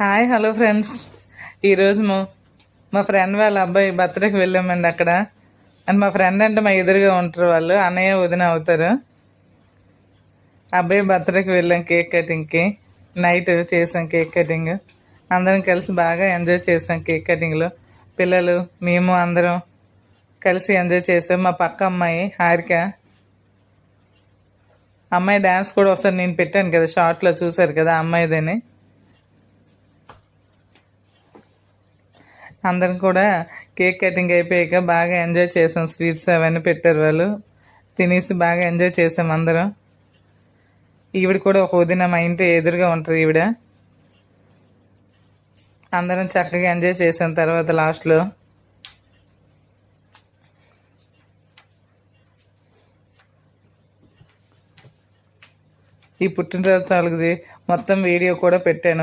Hi hello friends. ఈరోజు మా friend వాళ్ళ అబ్బాయి బర్త్డేకి వెళ్ళామండి అక్కడ. అండ్ మా ఫ్రెండ్ అంటే మా ఎదురుగా ఉంటారు, వాళ్ళు అన్నయ్య వదిన అవుతారు. అబ్బాయి బర్త్డేకి వెళ్ళాం, కేక్ కటింగ్కి. నైట్ చేసాం కేక్ కటింగ్. అందరం కలిసి బాగా ఎంజాయ్ చేసాం కేక్ కటింగ్లో. పిల్లలు మేము అందరం కలిసి ఎంజాయ్ చేసాం. మా పక్క అమ్మాయి హారిక అమ్మాయి డ్యాన్స్ కూడా ఒకసారి నేను పెట్టాను కదా, షార్ట్లో చూసారు కదా అమ్మాయిదని. అందరం కూడా కేక్ కటింగ్ అయిపోయాక బాగా ఎంజాయ్ చేసాం. స్వీట్స్ అవన్నీ పెట్టారు వాళ్ళు, తినేసి బాగా ఎంజాయ్ చేసాం అందరం. ఈవిడ కూడా ఒక వదిన మా ఇంటి ఎదురుగా ఉంటుంది ఈవిడ. అందరం చక్కగా ఎంజాయ్ చేసాం. తర్వాత లాస్ట్లో ఈ పుట్టినరోజు తాలూకుది మొత్తం వీడియో కూడా పెట్టాను.